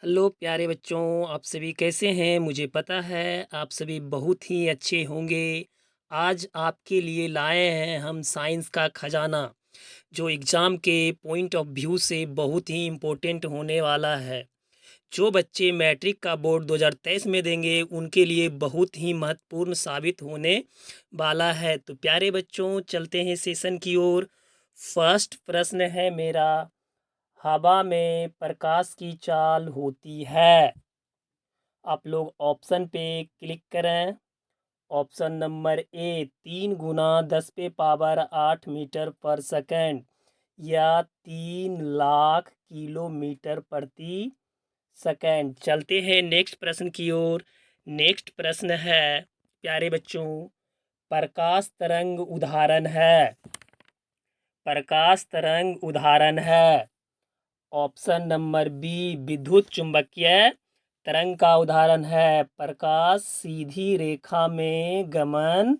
Hello प्यारे बच्चों, आप सभी कैसे हैं? मुझे पता है आप सभी बहुत ही अच्छे होंगे। आज आपके लिए लाए हैं हम साइंस का खजाना, जो एग्ज़ाम के पॉइंट ऑफ व्यू से बहुत ही इम्पोर्टेंट होने वाला है। जो बच्चे मैट्रिक का बोर्ड 2023 में देंगे उनके लिए बहुत ही महत्वपूर्ण साबित होने वाला है। तो प्यारे बच्चों, चलते हैं सेशन की ओर। फर्स्ट प्रश्न है मेरा, हवा में प्रकाश की चाल होती है। आप लोग ऑप्शन पे क्लिक करें। ऑप्शन नंबर ए 3 × 10⁻8 मीटर पर सेकंड या 3 लाख किलोमीटर प्रति सेकंड। चलते हैं नेक्स्ट प्रश्न की ओर। नेक्स्ट प्रश्न है प्यारे बच्चों, प्रकाश तरंग उदाहरण है। प्रकाश तरंग उदाहरण है। ऑप्शन नंबर बी विद्युत चुंबकीय तरंग का उदाहरण है। प्रकाश सीधी रेखा में गमन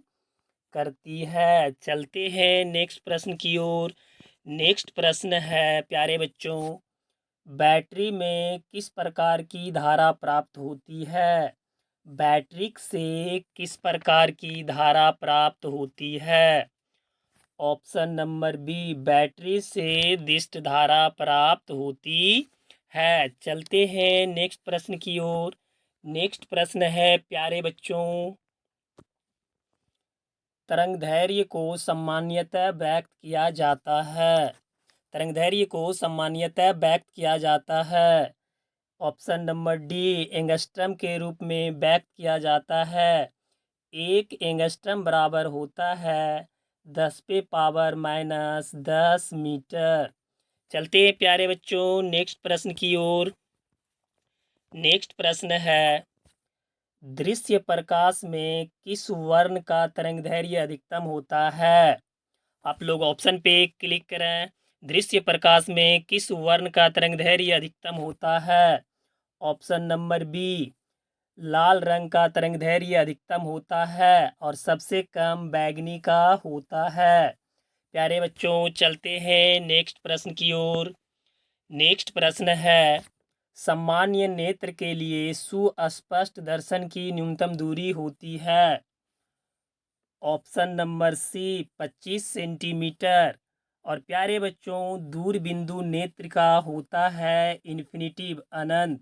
करती है। चलते हैं नेक्स्ट प्रश्न की ओर। नेक्स्ट प्रश्न है प्यारे बच्चों, बैटरी में किस प्रकार की धारा प्राप्त होती है। बैटरी से किस प्रकार की धारा प्राप्त होती है। ऑप्शन नंबर बी बैटरी से दिष्ट धारा प्राप्त होती है। चलते हैं नेक्स्ट प्रश्न की ओर। नेक्स्ट प्रश्न है प्यारे बच्चों, तरंगदैर्घ्य को सामान्यतः व्यक्त किया जाता है। तरंगदैर्घ्य को सामान्यतः व्यक्त किया जाता है। ऑप्शन नंबर डी एंगस्ट्रम के रूप में व्यक्त किया जाता है। 1 एंगस्ट्रम बराबर होता है 10⁻⁻10 मीटर। चलते हैं प्यारे बच्चों नेक्स्ट प्रश्न की ओर। नेक्स्ट प्रश्न है, दृश्य प्रकाश में किस वर्ण का तरंगदैर्घ्य अधिकतम होता है। आप लोग ऑप्शन पे क्लिक करें। दृश्य प्रकाश में किस वर्ण का तरंगदैर्घ्य अधिकतम होता है। ऑप्शन नंबर बी लाल रंग का तरंगदैर्घ्य अधिकतम होता है और सबसे कम बैंगनी का होता है। प्यारे बच्चों, चलते हैं नेक्स्ट प्रश्न की ओर। नेक्स्ट प्रश्न है, सामान्य नेत्र के लिए सुस्पष्ट दर्शन की न्यूनतम दूरी होती है। Option number C 25 centimetre. और प्यारे बच्चों, दूर बिंदु नेत्र का होता है इन्फिनिटिव अनंत।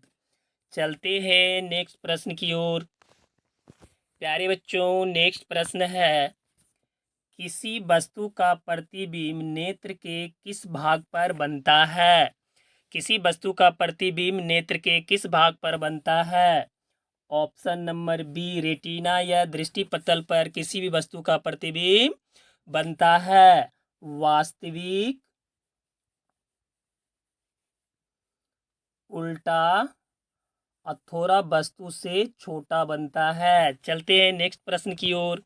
चलते हैं नेक्स्ट प्रश्न की ओर। प्यारे बच्चों, नेक्स्ट प्रश्न है, किसी वस्तु का प्रतिबिंब नेत्र के किस भाग पर बनता है। किसी वस्तु का प्रतिबिंब नेत्र के किस भाग पर बनता है। ऑप्शन नंबर बी रेटिना या दृष्टिपटल पर किसी भी वस्तु का प्रतिबिंब बनता है। वास्तविक, उल्टा अथोरा वस्तु से छोटा बनता है। चलते हैं नेक्स्ट प्रश्न की ओर।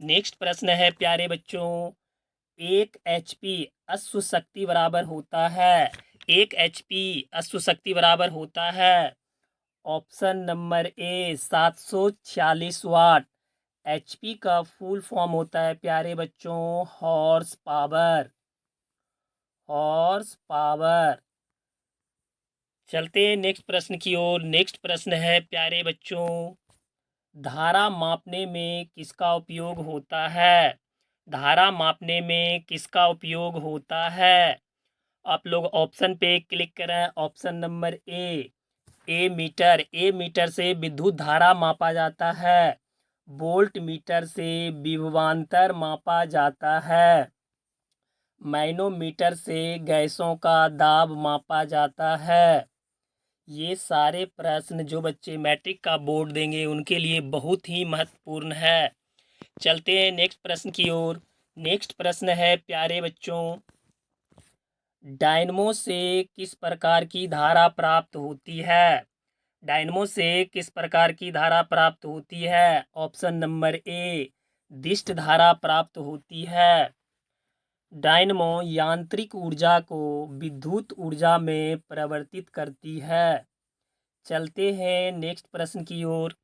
नेक्स्ट प्रश्न है प्यारे बच्चों, 1 HP अश्व शक्ति बराबर होता है। 1 HP अश्व शक्ति बराबर होता है। Option number A 746 watt. HP का फुल फॉर्म होता है प्यारे बच्चों हॉर्स पावर। Horse power. चलते हैं नेक्स्ट प्रश्न की ओर। नेक्स्ट प्रश्न है प्यारे बच्चों, धारा मापने में किसका उपयोग होता है। धारा मापने में किसका उपयोग होता है। आप लोग ऑप्शन पे क्लिक करें। Option number A meter. Ammeter से विद्युत धारा मापा जाता है। वोल्ट मीटर से विभवांतर मापा जाता है। मैनोमीटर से गैसों का दाब मापा जाता है। ये सारे प्रश्न जो बच्चे मैट्रिक का बोर्ड देंगे उनके लिए बहुत ही महत्वपूर्ण है। चलते हैं नेक्स्ट प्रश्न की ओर। नेक्स्ट प्रश्न है प्यारे बच्चों, डायनमो से किस प्रकार की धारा प्राप्त होती है। डायनमो से किस प्रकार की धारा प्राप्त होती है। ऑप्शन नंबर ए दिष्ट धारा प्राप्त होती है। डायनमो यांत्रिक ऊर्जा को विद्युत ऊर्जा में परिवर्तित करती है। चलते हैं नेक्स्ट प्रश्न की ओर।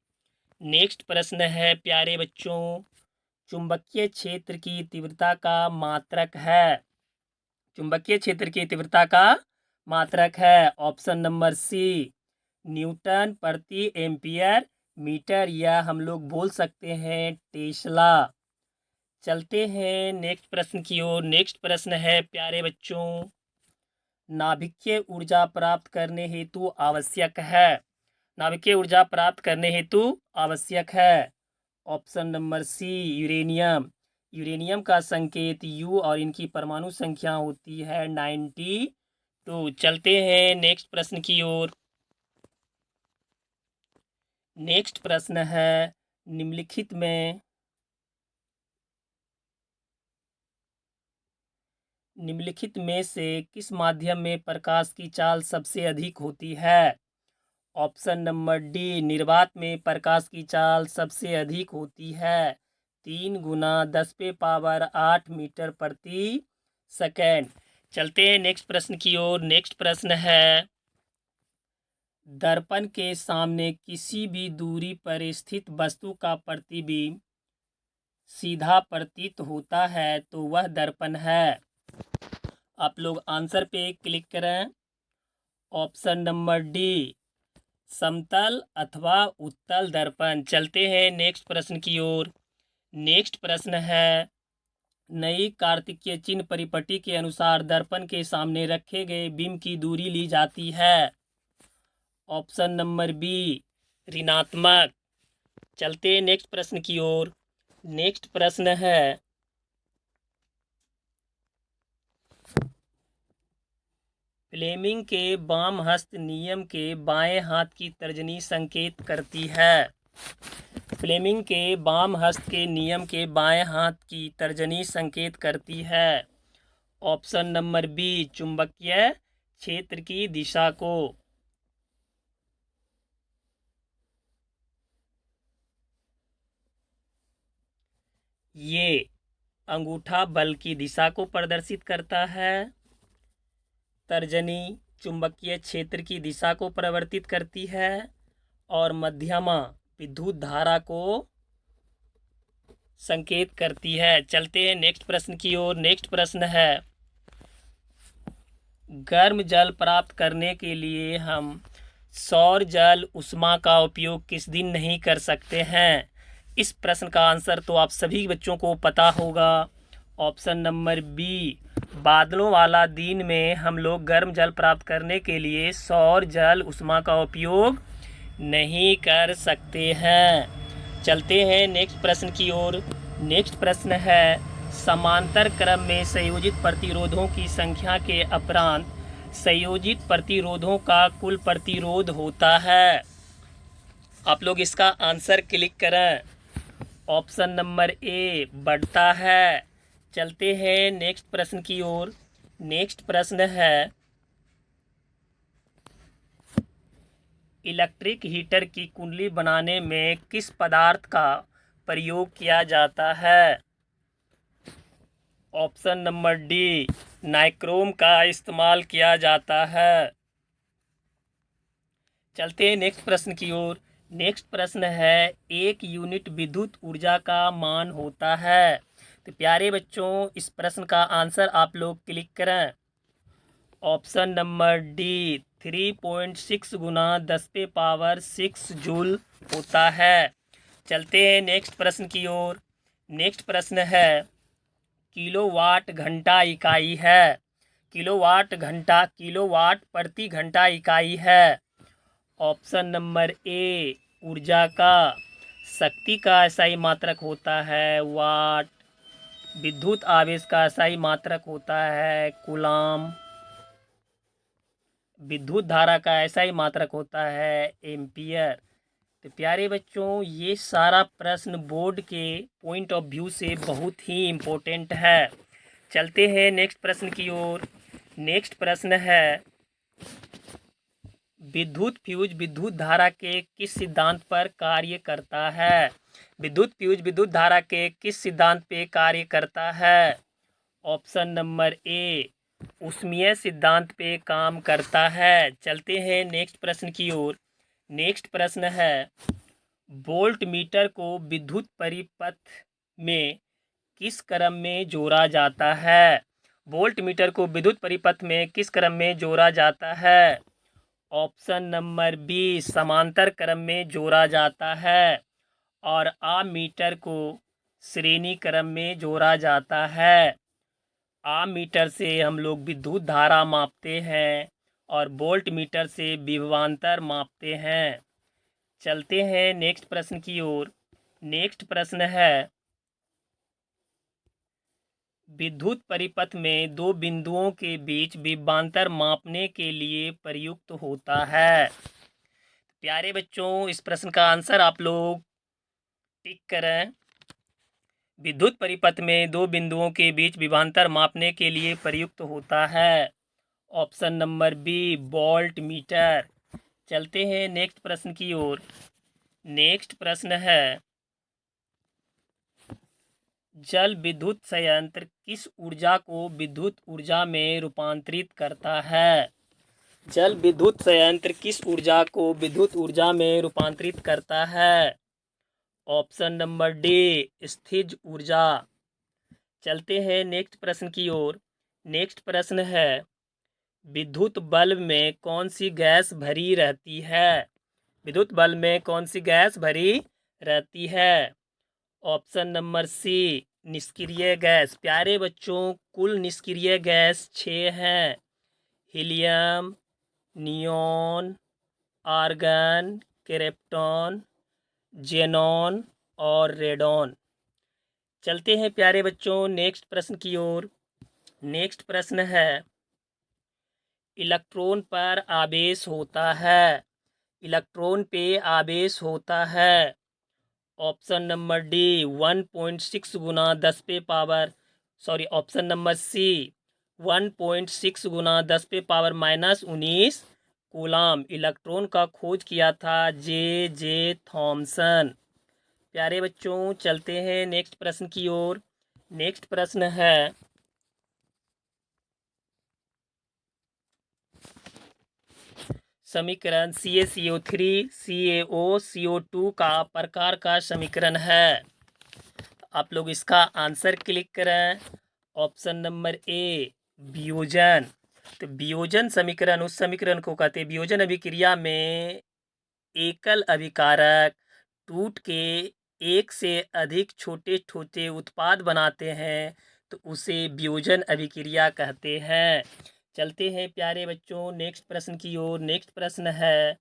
नेक्स्ट प्रश्न है प्यारे बच्चों, चुंबकीय क्षेत्र की तीव्रता का मात्रक है। चुंबकीय क्षेत्र की तीव्रता का मात्रक है। ऑप्शन नंबर सी न्यूटन प्रति एम्पियर मीटर, या हम लोग बोल सकते हैं टेस्ला। चलते हैं नेक्स्ट प्रश्न की ओर। नेक्स्ट प्रश्न है प्यारे बच्चों, नाभिकीय ऊर्जा प्राप्त करने हेतु आवश्यक है। नाभिकीय ऊर्जा प्राप्त करने हेतु आवश्यक है। Option number C uranium. Uranium का संकेत यू और इनकी परमाणु संख्या होती है 92। चलते हैं नेक्स्ट प्रश्न की ओर। नेक्स्ट प्रश्न है निम्नलिखित में से किस माध्यम में प्रकाश की चाल सबसे अधिक होती है। ऑप्शन नंबर डी निर्वात में प्रकाश की चाल सबसे अधिक होती है 3 गुना 10⁸ मीटर प्रति सेकेंड। चलते हैं नेक्स्ट प्रश्न की ओर। नेक्स्ट प्रश्न है दर्पण के सामने किसी भी दूरी पर स्थित वस्तु का प्रतिबिंब सीधा प्रतीत होता है तो वह दर्पण है। आप लोग आंसर पे क्लिक करें। ऑप्शन नंबर डी समतल अथवा उत्तल दर्पण। चलते हैं नेक्स्ट प्रश्न की ओर। नेक्स्ट प्रश्न है नई कार्तिकीय चिन्ह परिपटी के अनुसार दर्पण के सामने रखे गए बिंब की दूरी ली जाती है। ऑप्शन नंबर बी ऋणात्मक। चलते हैं नेक्स्ट प्रश्न की ओर। नेक्स्ट प्रश्न है फ्लेमिंग के वाम हस्त नियम के बाएं हाथ की तर्जनी संकेत करती है। फ्लेमिंग के वाम हस्त के नियम के बाएं हाथ की तर्जनी संकेत करती है। ऑप्शन नंबर बी चुंबकीय क्षेत्र की दिशा को। ये अंगूठा बल की दिशा को प्रदर्शित करता है। तर्जनी चुंबकीय क्षेत्र की दिशा को परिवर्तित करती है और मध्यमा विद्युत धारा को संकेत करती है। चलते हैं नेक्स्ट प्रश्न की ओर। नेक्स्ट प्रश्न है गर्म जल प्राप्त करने के लिए हम सौर जल उष्मा का उपयोग किस दिन नहीं कर सकते हैं। इस प्रश्न का आंसर तो आप सभी बच्चों को पता होगा। ऑप्शन नंबर बी बादलों वाला दिन में हम लोग गर्म जल प्राप्त करने के लिए सौर जल उष्मा का उपयोग नहीं कर सकते हैं। चलते हैं नेक्स्ट प्रश्न की ओर। नेक्स्ट प्रश्न है समांतर क्रम में संयोजित प्रतिरोधों की संख्या के उपरांत संयोजित प्रतिरोधों का कुल प्रतिरोध होता है। आप लोग इसका आंसर क्लिक करें। ऑप्शन नंबर ए बढ़ता है। चलते हैं नेक्स्ट प्रश्न की ओर। नेक्स्ट प्रश्न है इलेक्ट्रिक हीटर की कुंडली बनाने में किस पदार्थ का प्रयोग किया जाता है। ऑप्शन नंबर डी नाइक्रोम का इस्तेमाल किया जाता है। चलते हैं नेक्स्ट प्रश्न की ओर। नेक्स्ट प्रश्न है 1 यूनिट विद्युत ऊर्जा का मान होता है। तो प्यारे बच्चों इस प्रश्न का आंसर आप लोग क्लिक करें। ऑप्शन नंबर डी 3.6 गुना 10⁻6 जूल होता है। चलते हैं नेक्स्ट प्रश्न की ओर। नेक्स्ट प्रश्न है किलोवाट घंटा इकाई है। किलोवाट घंटा किलोवाट प्रति घंटा इकाई है। ऑप्शन नंबर ए ऊर्जा का। शक्ति का SI मात्रक होता है वाट। विद्युत आवेश का SI मात्रक होता है कूलाम। विद्युत धारा का SI मात्रक होता है एम्पियर। तो प्यारे बच्चों ये सारा प्रश्न बोर्ड के पॉइंट ऑफ व्यू से बहुत ही इम्पोर्टेंट है। चलते हैं नेक्स्ट प्रश्न की ओर। नेक्स्ट प्रश्न है विद्युत फ्यूज विद्युत धारा के किस सिद्धांत पर कार्य करता है। विद्युत फ्यूज विद्युत धारा के किस सिद्धांत पे कार्य करता है। ऑप्शन नंबर ए ऊष्मीय सिद्धांत पे काम करता है। चलते हैं नेक्स्ट प्रश्न की ओर। नेक्स्ट प्रश्न है वोल्ट मीटर को विद्युत परिपथ में किस क्रम में जोड़ा जाता है। वोल्ट मीटर को विद्युत परिपथ में किस क्रम में जोड़ा जाता है। ऑप्शन नंबर बी, समांतर क्रम में जोड़ा जाता है और आमीटर को श्रेणी क्रम में जोड़ा जाता है। आमीटर से हम लोग विद्युत धारा मापते हैं और वोल्ट मीटर से विभवांतर मापते हैं। चलते हैं नेक्स्ट प्रश्न की ओर। नेक्स्ट प्रश्न है, विद्युत परिपथ में दो बिंदुओं के बीच विभवांतर मापने के लिए प्रयुक्त होता है। प्यारे बच्चों, इस प्रश्न का आंसर आप लोग टिक करें। विद्युत परिपथ में दो बिंदुओं के बीच विभवांतर मापने के लिए प्रयुक्त होता है option number B, voltmeter. चलते हैं नेक्स्ट प्रश्न की ओर। नेक्स्ट प्रश्न है, जल विद्युत संयंत्र किस ऊर्जा को विद्युत ऊर्जा में रूपांतरित करता है? जल विद्युत संयंत्र किस ऊर्जा को विद्युत ऊर्जा में रूपांतरित करता है? ऑप्शन नंबर डी, स्थिज ऊर्जा। चलते हैं नेक्स्ट प्रश्न की ओर। नेक्स्ट प्रश्न है, विद्युत बल्ब में कौन सी गैस भरी रहती है? विद्युत बल्ब में कौन सी गैस भरी रहती है? ऑप्शन नंबर सी, निष्क्रिय गैस। प्यारे बच्चों, कुल निष्क्रिय गैस 6 हैं। Helium, neon, argon, krypton, xenon और रेडॉन। चलते हैं प्यारे बच्चों नेक्स्ट प्रश्न की ओर। नेक्स्ट प्रश्न है, इलेक्ट्रॉन पर आवेश होता है। इलेक्ट्रॉन पे आवेश होता है। ऑप्शन नंबर डी, 1.6 गुना 10 पे पावर ऑप्शन नंबर सी, 1.6 गुना 10 पे पावर -19 कूलाम। इलेक्ट्रॉन का खोज किया था जे थॉमसन। प्यारे बच्चों, चलते हैं नेक्स्ट प्रश्न की ओर। नेक्स्ट प्रश्न है, समीकरण CaCO3 CaO CO2 का प्रकार का समीकरण है। आप लोग इसका आंसर क्लिक करें। ऑप्शन नंबर ए, वियोजन। तो वियोजन समीकरण उस समीकरण को कहते हैं, वियोजन अभिक्रिया में एकल अभिकारक टूट के एक से अधिक छोटे छोटे उत्पाद बनाते हैं तो उसे वियोजन अभिक्रिया कहते हैं। चलते हैं प्यारे बच्चों नेक्स्ट प्रश्न की ओर। नेक्स्ट प्रश्न है,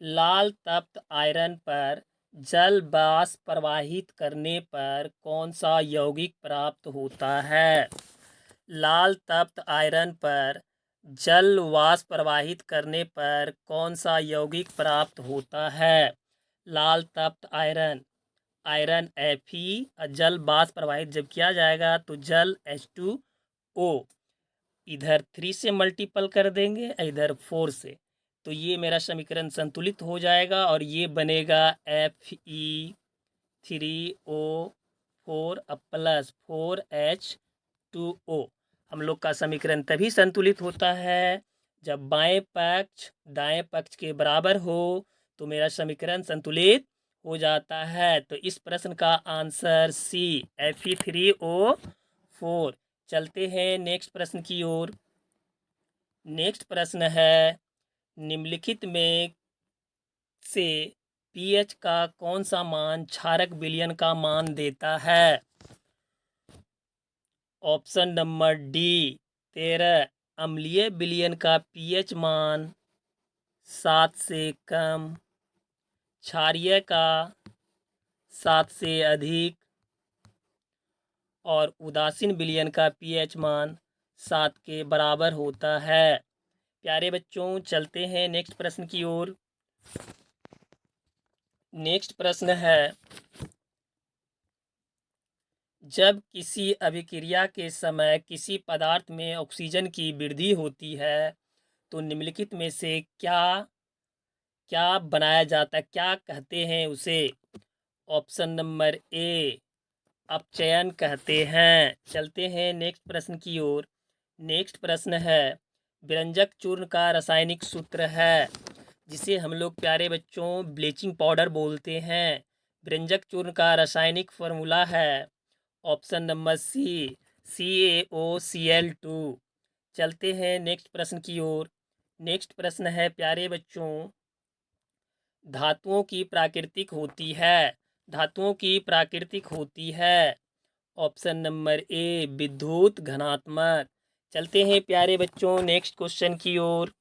लाल तप्त आयरन पर जल वाष्प प्रवाहित करने पर कौन सा यौगिक प्राप्त होता है? लाल तप्त आयरन पर जल वाष्प प्रवाहित करने पर कौन सा यौगिक प्राप्त होता है? लाल तप्त आयरन, आयरन Fe, जल वाष्प प्रवाहित जब किया जाएगा तो जल H2O, इधर 3 से मल्टीपल कर देंगे इधर 4 से, तो ये मेरा समीकरण संतुलित हो जाएगा और ये बनेगा Fe3O4 प्लस 4H2O। हम लोग का समीकरण तभी संतुलित होता है जब बाएं पक्ष दाएं पक्ष के बराबर हो, तो मेरा समीकरण संतुलित हो जाता है। तो इस प्रश्न का आंसर सी, Fe3O4। चलते हैं नेक्स्ट प्रश्न की ओर। नेक्स्ट प्रश्न है, निम्नलिखित में से pH का कौन सा मान क्षारक विलयन का मान देता है? Option number D, 13। अम्लीय विलयन का pH मान 7 से कम, क्षारीय का 7 से अधिक और उदासीन विलयन का pH मान 7 के बराबर होता है। प्यारे बच्चों, चलते हैं नेक्स्ट प्रश्न की ओर। नेक्स्ट प्रश्न है, जब किसी अभिक्रिया के समय किसी पदार्थ में ऑक्सीजन की वृद्धि होती है तो निम्नलिखित में से क्या क्या बनाया जाता है, क्या कहते हैं उसे? ऑप्शन नंबर ए, अपचयन कहते हैं। चलते हैं नेक्स्ट प्रश्न की ओर। नेक्स्ट प्रश्न है, व्यंजक चूर्ण का रासायनिक सूत्र है जिसे हम लोग प्यारे बच्चों ब्लीचिंग पाउडर बोलते हैं। व्यंजक चूर्ण का रासायनिक फार्मूला है ऑप्शन नंबर सी, CaOCl2। चलते हैं नेक्स्ट प्रश्न की ओर। नेक्स्ट प्रश्न है प्यारे बच्चों, धातुओं की प्राकृतिक होती है। धातुओं की प्राकृतिक होती है। ऑप्शन नंबर ए विद्युत घनात्मक। चलते हैं प्यारे बच्चों नेक्स्ट क्वेश्चन की ओर।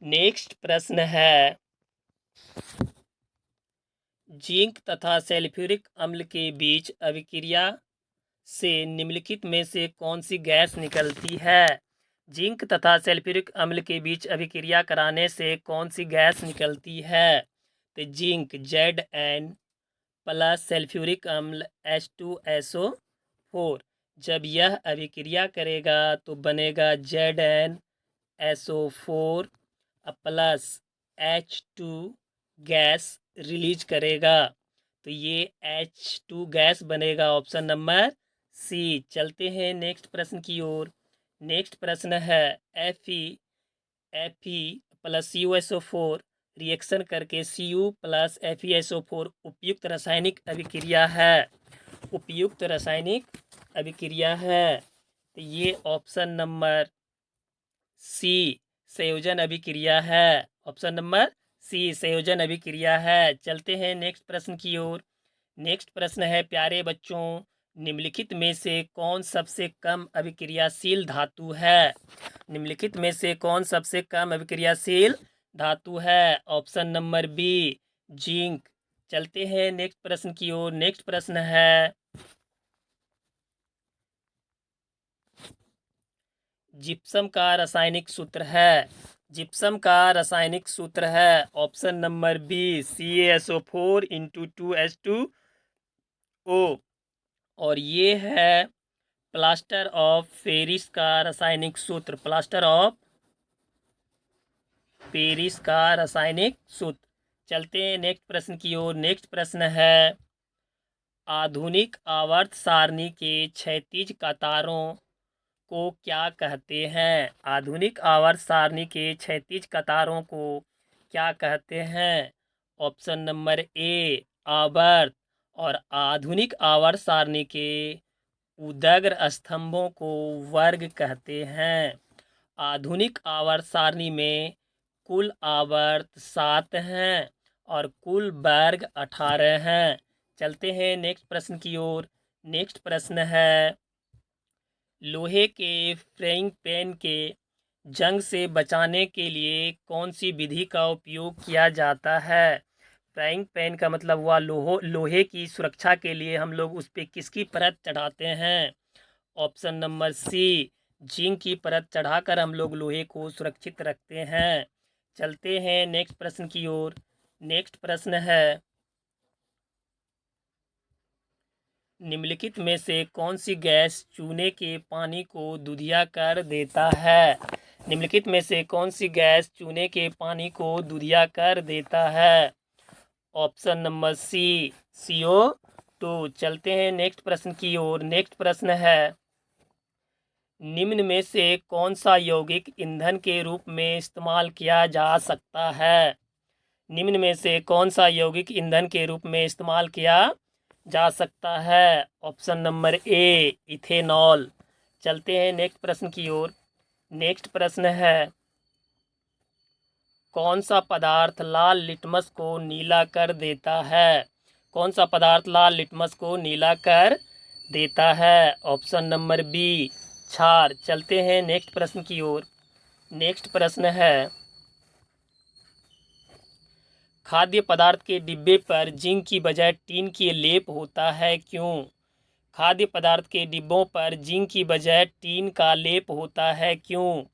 नेक्स्ट प्रश्न है, जिंक तथा सल्फ्यूरिक अम्ल के बीच अभिक्रिया से निम्नलिखित में से कौन सी गैस निकलती है। जिंक तथा सल्फ्यूरिक अम्ल के बीच अभिक्रिया कराने से कौन सी गैस निकलती है। तो जिंक Zn प्लस सल्फ्यूरिक अम्ल H2SO4, जब यह अभिक्रिया करेगा तो बनेगा ZnSO4 plus H2 gas release करेगा, तो ये H2 गैस बनेगा। Option number C. चलते हैं नेक्स्ट प्रश्न की ओर। नेक्स्ट प्रश्न है, Fe प्लस CuSO4 रिएक्शन करके Cu प्लस FeSO4 उपयुक्त रासायनिक अभिक्रिया है। उपयुक्त रासायनिक अभिक्रिया है, तो ये ऑप्शन नंबर सी संयोजन अभिक्रिया है। ऑप्शन नंबर सी संयोजन अभिक्रिया है। चलते हैं नेक्स्ट प्रश्न की ओर। नेक्स्ट प्रश्न है प्यारे बच्चों, निम्नलिखित में से कौन सबसे कम अभिक्रियाशील धातु है। निम्नलिखित में से कौन सबसे कम अभिक्रियाशील धातु है। Option number B zinc. चलते हैं नेक्स्ट प्रश्न की ओर। नेक्स्ट प्रश्न है, जिप्सम का रासायनिक सूत्र है। जिप्सम का रासायनिक सूत्र है option number B CaSO4 into 2H2O, और ये है प्लास्टर ऑफ पेरिस का रासायनिक सूत्र। प्लास्टर ऑफ पेरिस का रासायनिक सूत्र। चलते हैं नेक्स्ट प्रश्न की ओर। नेक्स्ट प्रश्न है, आधुनिक आवर्त सारणी के क्षैतिज कतारों को क्या कहते हैं। आधुनिक आवर्त सारणी के क्षैतिज कतारों को क्या कहते हैं। ऑप्शन नंबर ए आवर्त, और आधुनिक आवर्त सारणी के उदग्र स्तंभों को वर्ग कहते हैं। आधुनिक आवर्त सारणी में कुल आवर्त 7 हैं और कुल वर्ग 18 हैं। चलते हैं नेक्स्ट प्रश्न की ओर। नेक्स्ट प्रश्न है, लोहे के फ्राइंग पैन के जंग से बचाने के लिए कौन सी विधि का उपयोग किया जाता है। फ्राइंग पैन का मतलब हुआ लोहे की सुरक्षा के लिए हम लोग उस पर किसकी परत चढ़ाते हैं। ऑप्शन नंबर सी जिंक की परत चढ़ाकर हम लोग लोहे को सुरक्षित रखते हैं। चलते हैं नेक्स्ट प्रश्न की ओर। नेक्स्ट प्रश्न है, निम्नलिखित में से कौन सी गैस चूने के पानी को दूधिया कर देता है। निम्नलिखित में से कौन सी गैस चूने के पानी को दूधिया कर देता है। Option number C CO2। चलते हैं नेक्स्ट प्रश्न की ओर। नेक्स्ट प्रश्न है, निम्न में से कौन सा यौगिक ईंधन के रूप में इस्तेमाल किया जा सकता है। निम्न में से कौन सा यौगिक ईंधन के रूप में इस्तेमाल किया जा सकता है। ऑप्शन नंबर ए इथेनॉल। चलते हैं नेक्स्ट प्रश्न की ओर। नेक्स्ट प्रश्न है, कौन सा पदार्थ लाल लिटमस को नीला कर देता है। कौन सा पदार्थ लाल लिटमस को नीला कर देता है। ऑप्शन नंबर बी क्षार। चलते हैं नेक्स्ट प्रश्न की ओर। नेक्स्ट प्रश्न है, खाद्य पदार्थ के डिब्बे पर जिंक की बजाय टीन की लेप होता है, क्यों। खाद्य पदार्थ के डिब्बों पर जिंक की बजाय टीन का लेप होता है, क्यों।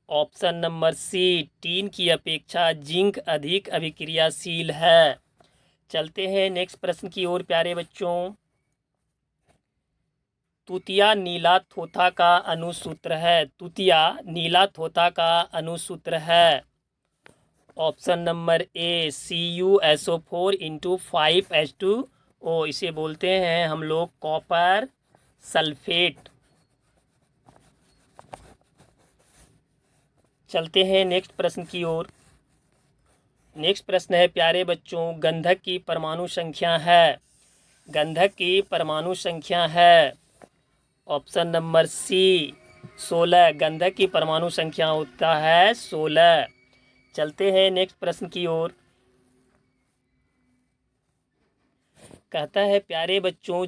ऑप्शन नंबर सी टीन की अपेक्षा जिंक अधिक अभिक्रियाशील है। चलते हैं नेक्स्ट प्रश्न की ओर प्यारे बच्चों। तूतिया नीला थोथा का अनुसूत्र है। तूतिया नीला थोथा का अनुसूत्र है। ऑप्शन नंबर ए CuSO4 इंटू 5H2O, इसे बोलते हैं हम लोग कॉपर सल्फेट। चलते हैं नेक्स्ट प्रश्न की ओर। नेक्स्ट प्रश्न है प्यारे बच्चों, गंधक की परमाणु संख्या है। गंधक की परमाणु संख्या है ऑप्शन नंबर सी 16। गंधक की परमाणु संख्या होता है 16। चलते हैं नेक्स्ट प्रश्न की ओर। कहता है प्यारे बच्चों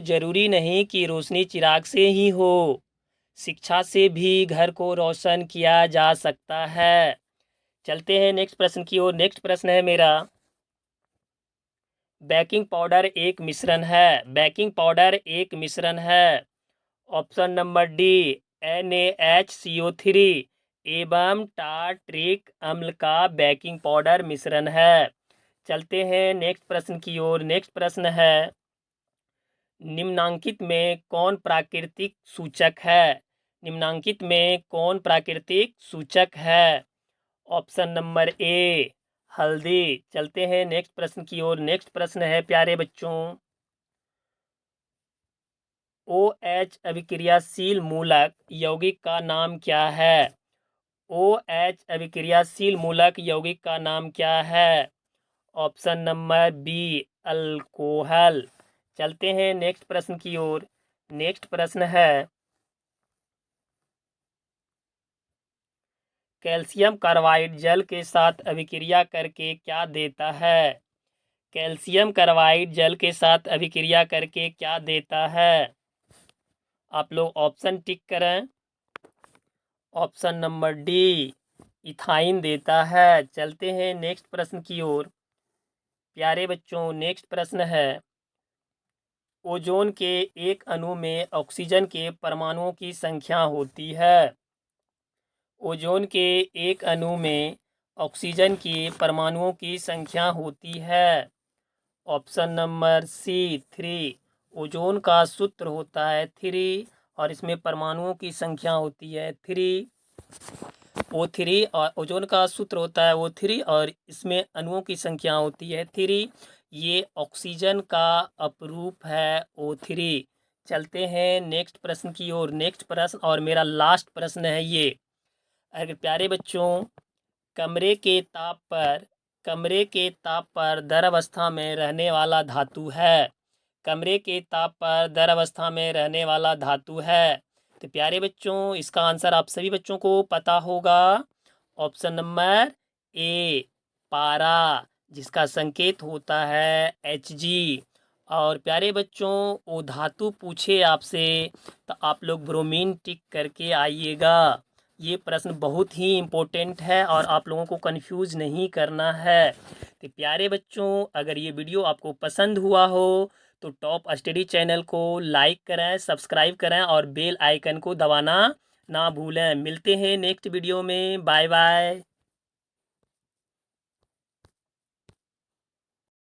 जरूरी नहीं कि रोशनी चिराग से ही हो, शिक्षा से भी घर को रोशन किया जा सकता है। चलते हैं नेक्स्ट प्रश्न की ओर। नेक्स्ट प्रश्न है मेरा, बेकिंग पाउडर एक मिश्रण है। ऑप्शन नंबर डी NaHCO3 एवं टार्ट्रिक अम्ल का बेकिंग पाउडर मिश्रण है। चलते हैं नेक्स्ट प्रश्न की ओर। नेक्स्ट प्रश्न है, निम्नांकित में कौन प्राकृतिक सूचक है? ऑप्शन नंबर ए हल्दी। चलते हैं नेक्स्ट प्रश्न की ओर। नेक्स्ट प्रश्न है प्यारे बच्चों, OH अभिक्रियाशील मूलक यौगिक का नाम क्या है? OH अभिक्रियाशील मूलक यौगिक का नाम क्या है? Option number B alcohol. चलते हैं नेक्स्ट प्रश्न की ओर। नेक्स्ट प्रश्न है, कैल्शियम कार्बाइड जल के साथ अभिक्रिया करके क्या देता है? कैल्शियम कार्बाइड जल के साथ अभिक्रिया करके क्या देता है? आप लोग ऑप्शन टिक करें। ऑप्शन नंबर डी इथाइन देता है। चलते हैं नेक्स्ट प्रश्न की ओर। प्यारे बच्चों नेक्स्ट प्रश्न है, ओजोन के एक अणु में ऑक्सीजन के परमाणुओं की संख्या होती है। ओजोन के एक अणु में ऑक्सीजन के परमाणुओं की संख्या होती है। ऑप्शन नंबर सी 3। ओजोन का सूत्र होता है 3 और इसमें परमाणुओं की संख्या होती है 3 O3 और ओजोन का सूत्र होता है O3 और इसमें अणुओं की संख्या होती है 3। ये ऑक्सीजन का अपरूप है O3। चलते हैं नेक्स्ट प्रश्न की ओर। नेक्स्ट प्रश्न और मेरा लास्ट प्रश्न है ये, अगर प्यारे बच्चों, कमरे के ताप पर द्रव अवस्था में रहने वाला धातु है। कमरे के ताप पर द्रव अवस्था में रहने वाला धातु है। तो प्यारे बच्चों इसका आंसर आप सभी बच्चों को पता होगा। ऑप्शन नंबर ए पारा, जिसका संकेत होता है Hg। और प्यारे बच्चों वो धातु पूछे आपसे तो आप लोग ब्रोमीन टिक करके आइएगा। ये प्रश्न बहुत ही इम्पोर्टेंट है और आप लोगों को कंफ्यूज नहीं करना है। तो प्यारे बच्चों अगर ये वीडियो आपको पसंद हुआ हो तो टॉप स्टडी चैनल को लाइक करें, सब्सक्राइब करें और बेल आइकन को दबाना ना भूलें। मिलते हैं नेक्स्ट वीडियो में। Bye bye.